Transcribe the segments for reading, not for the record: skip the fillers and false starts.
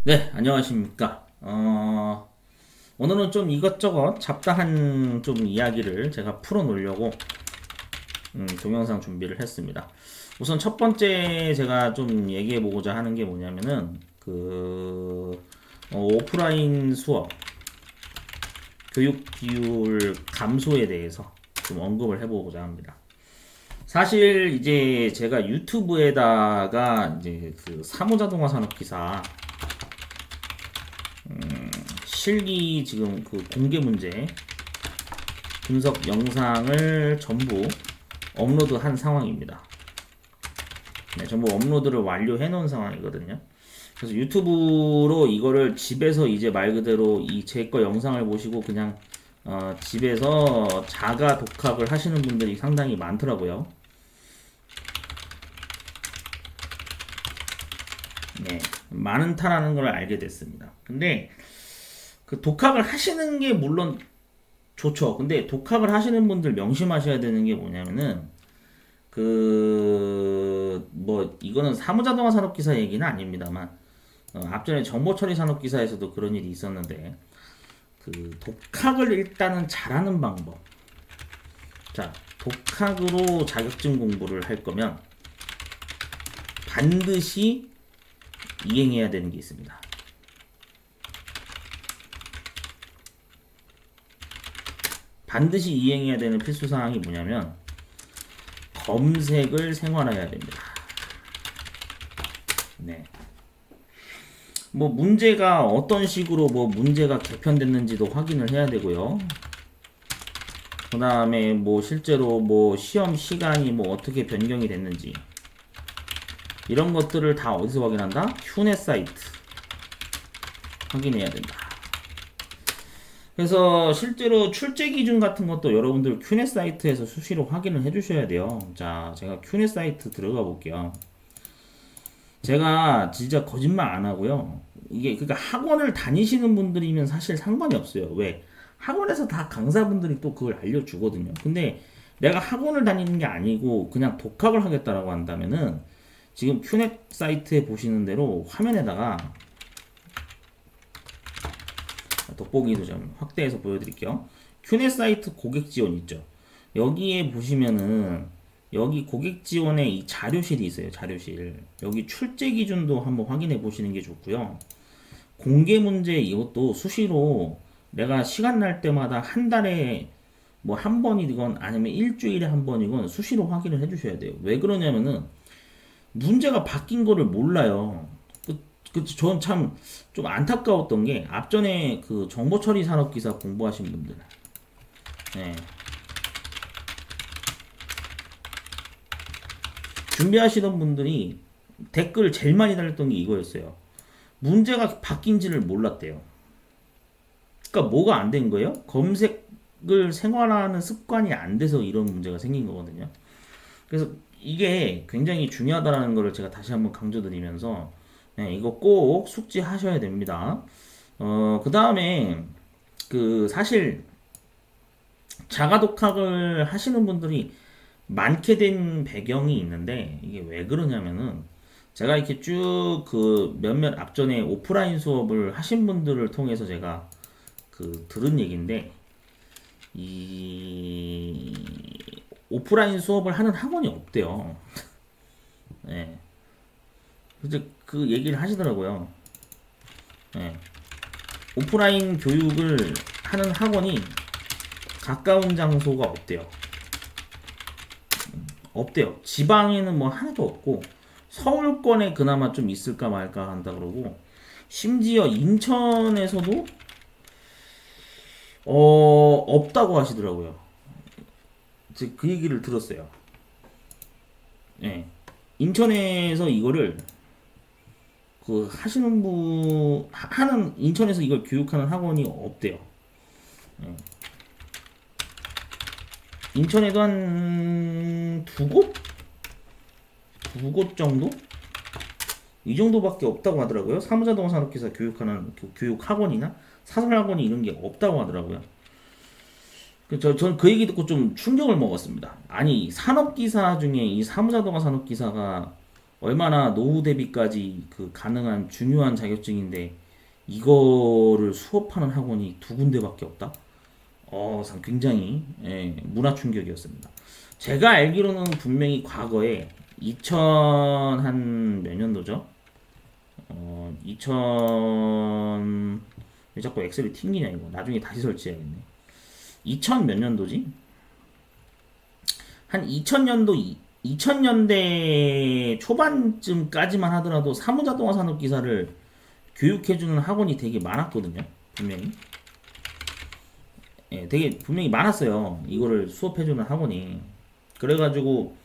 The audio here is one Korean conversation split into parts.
네, 안녕하십니까. 오늘은 좀 이것저것 잡다한 좀 이야기를 제가 풀어놓으려고 동영상 준비를 했습니다. 우선 첫 번째 제가 좀 얘기해보고자 하는 게 뭐냐면은 오프라인 수업 교육 비율 감소에 대해서 좀 언급을 해보고자 합니다. 사실 이제 제가 유튜브에다가 이제 그 사무자동화 산업기사 실기 지금 그 공개 문제 분석 영상을 전부 업로드한 상황입니다. 네, 전부 업로드를 완료해 놓은 상황이거든요. 그래서 유튜브로 이거를 집에서 이제 말 그대로 이 제 거 영상을 보시고 그냥 집에서 자가 독학을 하시는 분들이 상당히 많더라고요. 네, 많다라는 걸 알게 됐습니다. 근데 그 독학을 하시는 게 물론 좋죠. 근데 독학을 하시는 분들 명심하셔야 되는 게 뭐냐면은 뭐 이거는 사무자동화 산업기사 얘기는 아닙니다만 앞전에 정보처리 산업기사에서도 그런 일이 있었는데 그 독학을 일단은 잘하는 방법. 자, 독학으로 자격증 공부를 할 거면 반드시 이행해야 되는 게 있습니다. 반드시 이행해야 되는 필수 사항이 뭐냐면 검색을 생활화해야 됩니다. 네. 뭐 문제가 어떤 식으로 뭐 문제가 개편됐는지도 확인을 해야 되고요. 그 다음에 뭐 실제로 뭐 시험 시간이 뭐 어떻게 변경이 됐는지 이런 것들을 다 어디서 확인한다? 휴넷 사이트 확인해야 된다. 그래서 실제로 출제 기준 같은 것도 여러분들 큐넷 사이트에서 수시로 확인을 해주셔야 돼요. 자, 제가 큐넷 사이트 들어가 볼게요. 제가 진짜 거짓말 안 하고요. 이게 그러니까 학원을 다니시는 분들이면 사실 상관이 없어요. 왜? 학원에서 다 강사분들이 또 그걸 알려주거든요. 근데 내가 학원을 다니는 게 아니고 그냥 독학을 하겠다라고 한다면은 지금 큐넷 사이트에 보시는 대로 화면에다가 돋보기도 좀 확대해서 보여드릴게요. 큐넷 사이트 고객 지원 있죠. 여기에 보시면은 여기 고객 지원에 이 자료실이 있어요. 자료실. 여기 출제 기준도 한번 확인해 보시는 게 좋고요. 공개 문제 이것도 수시로 내가 시간 날 때마다 한 달에 뭐 한 번이건 아니면 일주일에 한 번이건 수시로 확인을 해 주셔야 돼요. 왜 그러냐면은 문제가 바뀐 거를 몰라요. 전 참 좀 안타까웠던 게 앞전에 그 정보처리 산업기사 공부하신 분들, 네. 준비하시던 분들이 댓글 제일 많이 달렸던 게 이거였어요. 문제가 바뀐지를 몰랐대요. 그러니까 뭐가 안 된 거예요? 검색을 생활하는 습관이 안 돼서 이런 문제가 생긴 거거든요. 그래서 이게 굉장히 중요하다는 것을 제가 다시 한번 강조드리면서 네, 이거 꼭 숙지하셔야 됩니다. 그 다음에 그 사실 자가 독학을 하시는 분들이 많게 된 배경이 있는데 이게 왜 그러냐면은 제가 이렇게 쭉 그 몇몇 앞전에 오프라인 수업을 하신 분들을 통해서 제가 그 들은 얘기인데 이 오프라인 수업을 하는 학원이 없대요. 네. 그래서 그 얘기를 하시더라고요. 네. 오프라인 교육을 하는 학원이 가까운 장소가 없대요. 없대요. 지방에는 뭐 하나도 없고 서울권에 그나마 좀 있을까 말까 한다 그러고 심지어 인천에서도 없다고 하시더라고요. 그 얘기를 들었어요. 예. 인천에서 이거를 그 하시는 분 하는 인천에서 이걸 교육하는 학원이 없대요. 예. 인천에도 한 두 곳? 두 곳 정도? 이 정도밖에 없다고 하더라고요. 사무자동 산업기사 교육하는 교육 학원이나 사설 학원이 이런 게 없다고 하더라고요. 전 그 얘기 듣고 좀 충격을 먹었습니다. 아니 산업기사 중에 이 사무자동화 산업기사가 얼마나 노후 대비까지 그 가능한 중요한 자격증인데 이거를 수업하는 학원이 두 군데밖에 없다? 굉장히 문화 충격이었습니다. 제가 알기로는 분명히 과거에 2000 한 몇 년도죠? 2000 왜 자꾸 엑셀이 튕기냐 이거. 나중에 다시 설치해야겠네. 2000 몇 년도지? 한 2000년도 2000년대 초반쯤까지만 하더라도 사무자동화 산업기사를 교육해주는 학원이 되게 많았거든요. 분명히. 되게 분명히 많았어요. 이거를 수업해주는 학원이. 그래가지고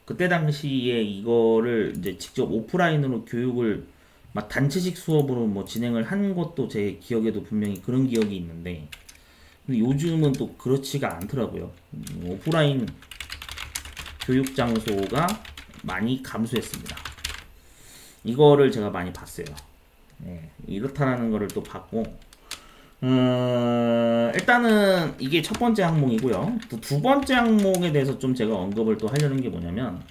그때 당시에 이거를 이제 직접 오프라인으로 교육을 막 단체식 수업으로 뭐 진행을 한 것도 제 기억에도 분명히 그런 기억이 있는데 근데 요즘은 또 그렇지가 않더라고요. 오프라인 교육 장소가 많이 감소했습니다. 이거를 제가 많이 봤어요. 이렇다라는 거를 또 봤고 일단은 이게 첫 번째 항목이고요. 또 두 번째 항목에 대해서 좀 제가 언급을 또 하려는 게 뭐냐면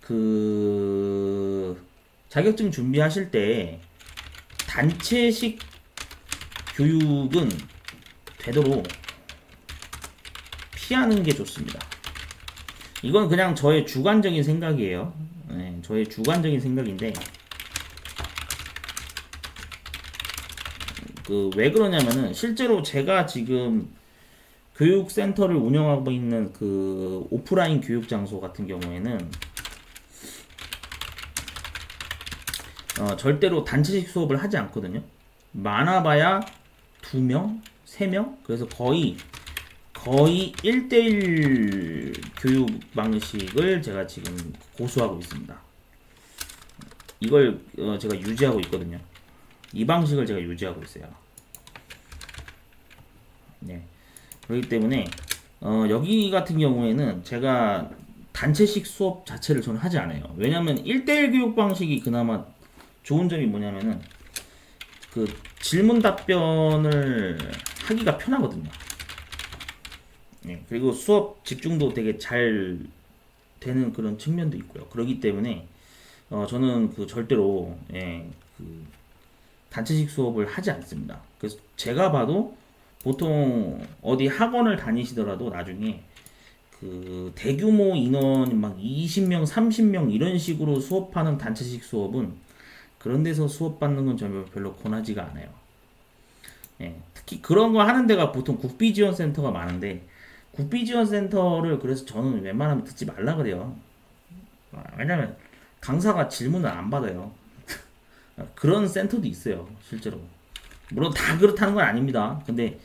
그 자격증 준비하실 때 단체식 교육은 되도록 피하는 게 좋습니다. 이건 그냥 저의 주관적인 생각이에요. 저의 주관적인 생각인데 그 왜 그러냐면은 실제로 제가 지금 교육센터를 운영하고 있는 그 오프라인 교육 장소 같은 경우에는 절대로 단체식 수업을 하지 않거든요. 많아봐야 2명, 3명? 그래서 거의 1대1 교육 방식을 제가 지금 고수하고 있습니다. 이걸 제가 유지하고 있거든요. 이 방식을 제가 유지하고 있어요. 네. 그렇기 때문에 여기 같은 경우에는 제가 단체식 수업 자체를 저는 하지 않아요. 왜냐면 1대1 교육 방식이 그나마 좋은 점이 뭐냐면은 그 질문 답변을 하기가 편하거든요. 그리고 수업 집중도 되게 잘 되는 그런 측면도 있고요. 그렇기 때문에 저는 그 절대로 그 단체식 수업을 하지 않습니다. 그래서 제가 봐도 보통 어디 학원을 다니시더라도 나중에 그 대규모 인원 막 20명, 30명 이런 식으로 수업하는 단체식 수업은 그런 데서 수업 받는 건 저는 별로 권하지가 않아요. 특히 그런 거 하는 데가 보통 국비지원센터가 많은데 국비지원센터를 그래서 저는 웬만하면 듣지 말라 그래요. 왜냐면 강사가 질문을 안 받아요. 그런 센터도 있어요, 실제로. 물론 다 그렇다는 건 아닙니다. 근데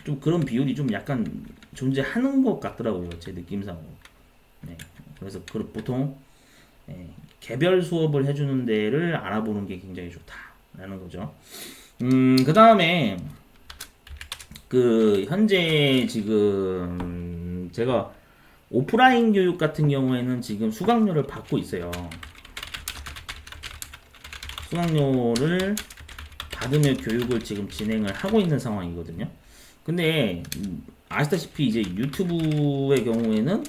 좀 그런 비율이 좀 약간 존재하는 것 같더라고요, 제 느낌상으로. 그래서 보통 개별 수업을 해주는 데를 알아보는 게 굉장히 좋다라는 거죠. 그 다음에 그 현재 지금 제가 오프라인 교육 같은 경우에는 지금 수강료를 받고 있어요. 수강료를 받으며 교육을 지금 진행을 하고 있는 상황이거든요. 근데 아시다시피 이제 유튜브의 경우에는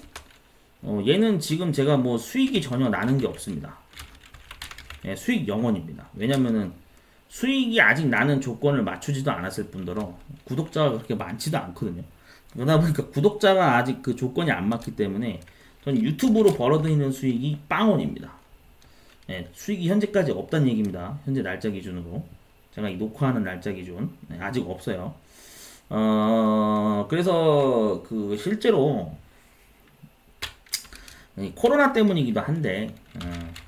얘는 지금 제가 뭐 수익이 전혀 나는 게 없습니다. 수익 0원입니다. 왜냐면은 수익이 아직 나는 조건을 맞추지도 않았을 뿐더러 구독자가 그렇게 많지도 않거든요. 그러다 보니까 구독자가 아직 그 조건이 안 맞기 때문에 저는 유튜브로 벌어들이는 수익이 빵원입니다. 수익이 현재까지 없다는 얘기입니다. 현재 날짜 기준으로. 제가 이 녹화하는 날짜 기준. 아직 없어요. 그래서 그 실제로 코로나 때문이기도 한데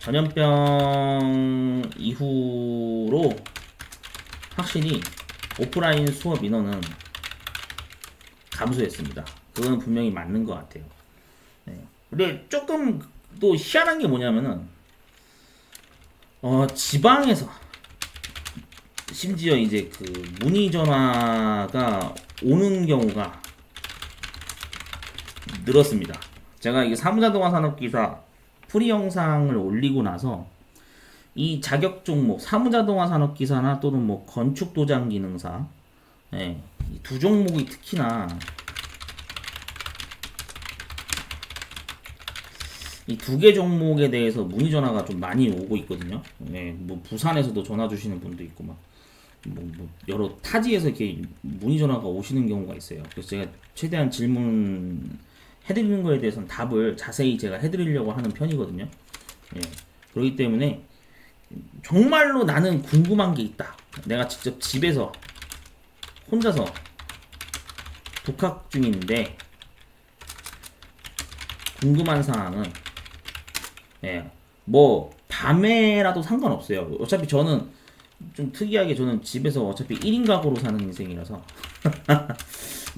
전염병 이후로 확실히 오프라인 수업 인원은 감소했습니다. 그건 분명히 맞는 것 같아요. 근데 조금 또 희한한 게 뭐냐면은 지방에서 심지어 이제 그 문의 전화가 오는 경우가 늘었습니다. 제가 이게 사무자동화 산업기사 프리 영상을 올리고 나서 이 자격 종목 사무자동화 산업기사나 또는 뭐 건축도장 기능사 이 두 종목이 특히나 이 두 개 종목에 대해서 문의 전화가 좀 많이 오고 있거든요. 예, 뭐 부산에서도 전화 주시는 분도 있고 막 뭐 여러 타지에서 이렇게 문의 전화가 오시는 경우가 있어요. 그래서 제가 최대한 질문 해드리는 거에 대해서는 답을 자세히 제가 해드리려고 하는 편이거든요. 예, 그렇기 때문에 정말로 나는 궁금한 게 있다. 내가 직접 집에서 혼자서 독학 중인데 궁금한 사항은 예, 뭐 밤에라도 상관없어요. 어차피 저는 좀 특이하게 저는 집에서 어차피 1인 가구로 사는 인생이라서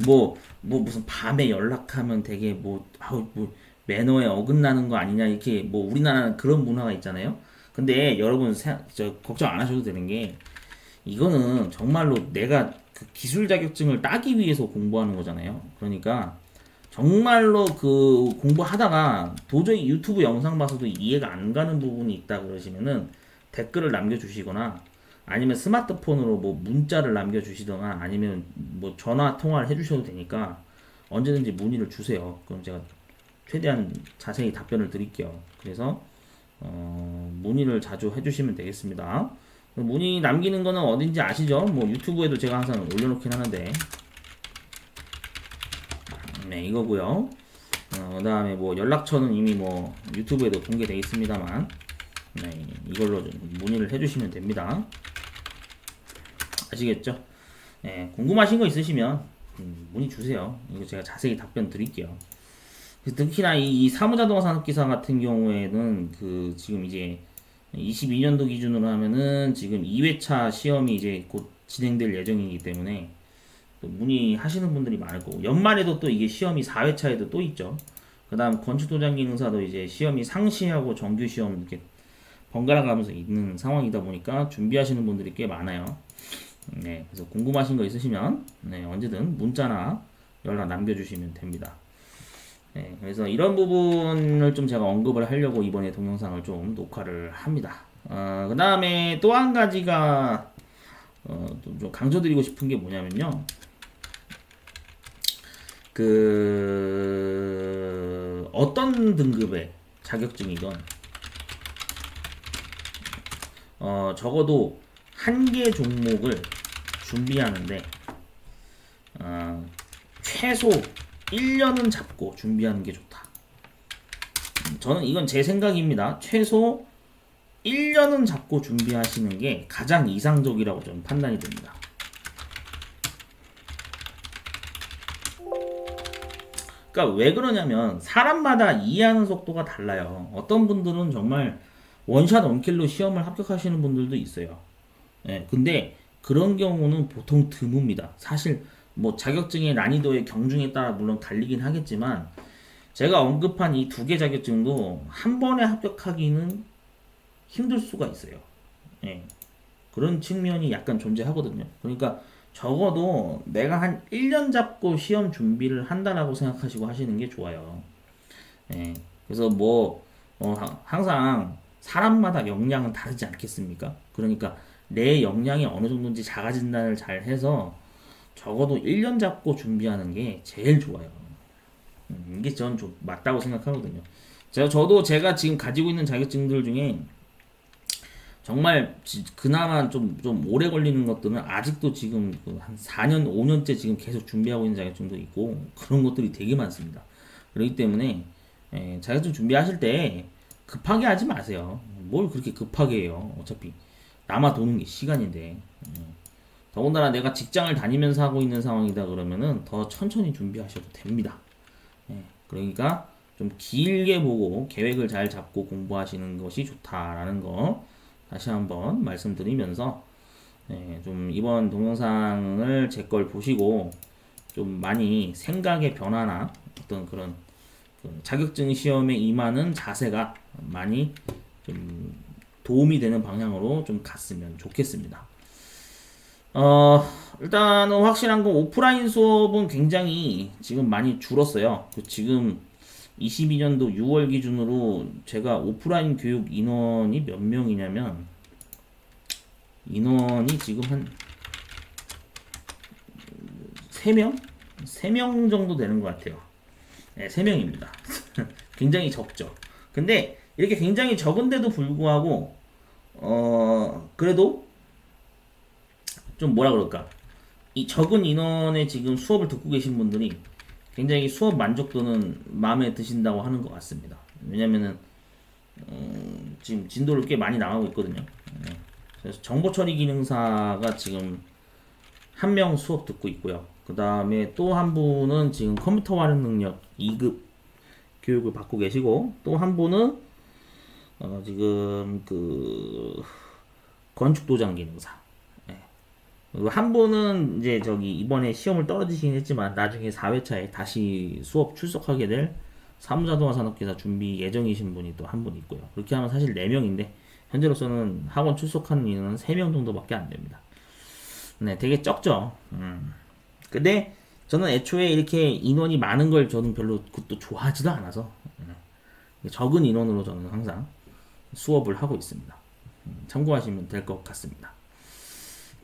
뭐 무슨 밤에 연락하면 되게 뭐 아우 뭐 매너에 어긋나는 거 아니냐 이렇게 뭐 우리나라는 그런 문화가 있잖아요. 근데 여러분 저 걱정 안 하셔도 되는 게 이거는 정말로 내가 그 기술 자격증을 따기 위해서 공부하는 거잖아요. 그러니까 정말로 그 공부하다가 도저히 유튜브 영상 봐서도 이해가 안 가는 부분이 있다 그러시면은 댓글을 남겨주시거나 아니면 스마트폰으로 뭐 문자를 남겨주시거나 아니면 뭐 전화 통화를 해주셔도 되니까 언제든지 문의를 주세요. 그럼 제가 최대한 자세히 답변을 드릴게요. 그래서 문의를 자주 해주시면 되겠습니다. 문의 남기는 거는 어딘지 아시죠? 뭐 유튜브에도 제가 항상 올려놓긴 하는데 네 이거고요. 그 다음에 뭐 연락처는 이미 뭐 유튜브에도 공개되어 있습니다만 네, 이걸로 좀 문의를 해주시면 됩니다. 아시겠죠? 네, 궁금하신 거 있으시면 문의 주세요. 이거 제가 자세히 답변 드릴게요. 특히나 이 사무자동화 산업기사 같은 경우에는 그 지금 이제 22년도 기준으로 하면은 지금 2회차 시험이 이제 곧 진행될 예정이기 때문에 또 문의하시는 분들이 많고 연말에도 또 이게 시험이 4회차에도 또 있죠. 그 다음 건축도장기능사도 이제 시험이 상시하고 정규 시험 이렇게 번갈아 가면서 있는 상황이다 보니까 준비하시는 분들이 꽤 많아요. 네, 그래서 궁금하신 거 있으시면 네, 언제든 문자나 연락 남겨주시면 됩니다. 네, 그래서 이런 부분을 좀 제가 언급을 하려고 이번에 동영상을 좀 녹화를 합니다. 그 다음에 또 한 가지가 좀 강조드리고 싶은 게 뭐냐면요. 그 어떤 등급의 자격증이건 적어도 한 개 종목을 준비하는데 최소 1년은 잡고 준비하는 게 좋다. 저는 이건 제 생각입니다. 최소 1년은 잡고 준비하시는 게 가장 이상적이라고 저는 판단이 됩니다. 그러니까 왜 그러냐면 사람마다 이해하는 속도가 달라요. 어떤 분들은 정말 원샷 원킬로 시험을 합격하시는 분들도 있어요. 예, 근데 그런 경우는 보통 드뭅니다. 사실 뭐 자격증의 난이도의 경중에 따라 물론 달리긴 하겠지만 제가 언급한 이 두 개 자격증도 한 번에 합격하기는 힘들 수가 있어요. 예, 그런 측면이 약간 존재하거든요. 그러니까 적어도 내가 한 1년 잡고 시험 준비를 한다라고 생각하시고 하시는 게 좋아요. 예, 그래서 뭐 항상 사람마다 역량은 다르지 않겠습니까? 그러니까 내 역량이 어느 정도인지 자가 진단을 잘 해서 적어도 1년 잡고 준비하는 게 제일 좋아요. 이게 전 좀 맞다고 생각하거든요. 저도 제가 지금 가지고 있는 자격증들 중에 정말 그나마 좀 오래 걸리는 것들은 아직도 지금 한 4년, 5년째 지금 계속 준비하고 있는 자격증도 있고 그런 것들이 되게 많습니다. 그렇기 때문에 자격증 준비하실 때 급하게 하지 마세요. 뭘 그렇게 급하게 해요. 어차피 남아 도는 게 시간인데. 더군다나 내가 직장을 다니면서 하고 있는 상황이다 그러면은 더 천천히 준비하셔도 됩니다. 그러니까 좀 길게 보고 계획을 잘 잡고 공부하시는 것이 좋다라는 거 다시 한번 말씀드리면서 좀 이번 동영상을 제 걸 보시고 좀 많이 생각의 변화나 어떤 그런 그 자격증 시험에 임하는 자세가 많이 좀 도움이 되는 방향으로 좀 갔으면 좋겠습니다. 일단은 확실한 건 오프라인 수업은 굉장히 지금 많이 줄었어요. 지금 22년도 6월 기준으로 제가 오프라인 교육 인원이 몇 명이냐면 인원이 지금 한 3명? 3명 정도 되는 것 같아요. 네, 3명입니다. 굉장히 적죠. 근데 이렇게 굉장히 적은데도 불구하고 그래도 좀 뭐라 그럴까, 이 적은 인원의 지금 수업을 듣고 계신 분들이 굉장히 수업 만족도는 마음에 드신다고 하는 것 같습니다. 왜냐면은 지금 진도를 꽤 많이 나가고 있거든요. 네. 그래서 정보 처리 기능사가 지금 한 명 수업 듣고 있고요. 그 다음에 또 한 분은 지금 컴퓨터 활용 능력 2급 교육을 받고 계시고, 또 한 분은 지금 그 건축 도장 기능사. 예. 그리고 한 분은 이제 저기 이번에 시험을 떨어지긴 했지만 나중에 4회차에 다시 수업 출석하게 될 사무자동화 산업기사 준비 예정이신 분이 또 한 분 있고요. 그렇게 하면 사실 4명인데 현재로서는 학원 출석하는 인원은 3명 정도밖에 안 됩니다. 네, 되게 적죠. 근데 저는 애초에 이렇게 인원이 많은 걸 저는 별로 그것도 좋아하지도 않아서 적은 인원으로 저는 항상 수업을 하고 있습니다. 참고하시면 될 것 같습니다.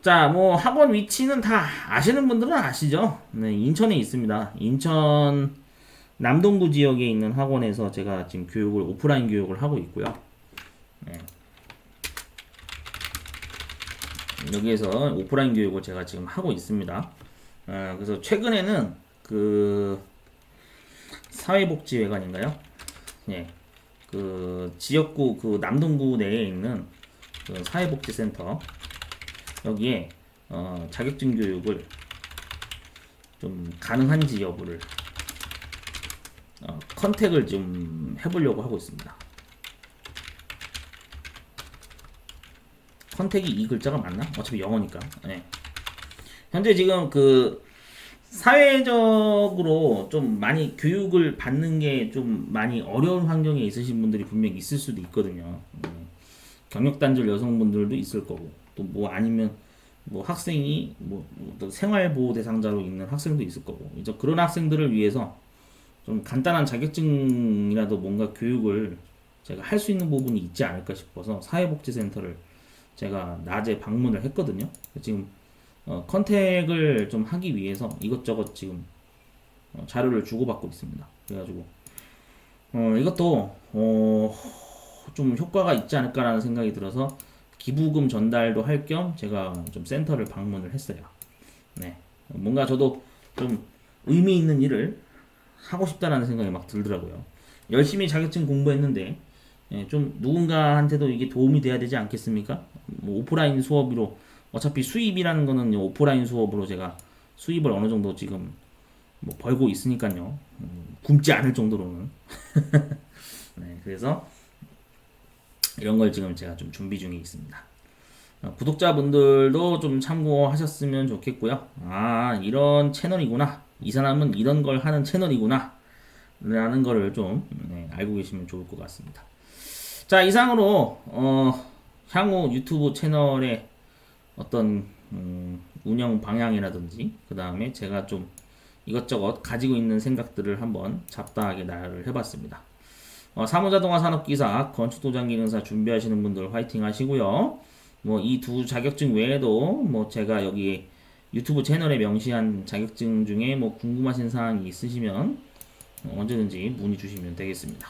자, 뭐 학원 위치는 다 아시는 분들은 아시죠? 네, 인천에 있습니다. 인천 남동구 지역에 있는 학원에서 제가 지금 교육을, 오프라인 교육을 하고 있고요. 네. 여기에서 오프라인 교육을 제가 지금 하고 있습니다. 그래서 최근에는 그 사회복지회관인가요? 예. 그 지역구 그 남동구 내에 있는 그 사회복지센터, 여기에 자격증 교육을 좀 가능한지 여부를 컨택을 좀 해보려고 하고 있습니다. 컨택이 이 글자가 맞나? 어차피 영어니까. 네. 현재 지금 그 사회적으로 좀 많이 교육을 받는 게 좀 많이 어려운 환경에 있으신 분들이 분명히 있을 수도 있거든요. 경력단절 여성분들도 있을 거고, 또 뭐 아니면 뭐 학생이 또 생활보호 대상자로 있는 학생도 있을 거고, 이제 그런 학생들을 위해서 좀 간단한 자격증이라도 뭔가 교육을 제가 할 수 있는 부분이 있지 않을까 싶어서 사회복지센터를 제가 낮에 방문을 했거든요. 지금 컨택을 좀 하기 위해서 이것저것 지금 자료를 주고받고 있습니다. 그래가지고 이것도 좀 효과가 있지 않을까라는 생각이 들어서 기부금 전달도 할 겸 제가 좀 센터를 방문을 했어요. 네, 뭔가 저도 좀 의미 있는 일을 하고 싶다라는 생각이 막 들더라고요. 열심히 자격증 공부했는데 좀 누군가한테도 이게 도움이 돼야 되지 않겠습니까? 뭐 오프라인 수업으로 어차피 수입이라는 거는 오프라인 수업으로 제가 수입을 어느 정도 지금 뭐 벌고 있으니까요. 굶지 않을 정도로는. 네, 그래서 이런 걸 지금 제가 좀 준비 중에 있습니다. 구독자분들도 좀 참고하셨으면 좋겠고요. 아, 이런 채널이구나. 이 사람은 이런 걸 하는 채널이구나. 라는 거를 좀 알고 계시면 좋을 것 같습니다. 자, 이상으로 향후 유튜브 채널의 어떤 운영 방향이라든지, 그 다음에 제가 좀 이것저것 가지고 있는 생각들을 한번 잡다하게 나열을 해봤습니다. 사무자동화 산업기사, 건축도장 기능사 준비하시는 분들 화이팅 하시고요. 뭐 이 두 자격증 외에도 뭐 제가 여기 유튜브 채널에 명시한 자격증 중에 뭐 궁금하신 사항이 있으시면 언제든지 문의 주시면 되겠습니다.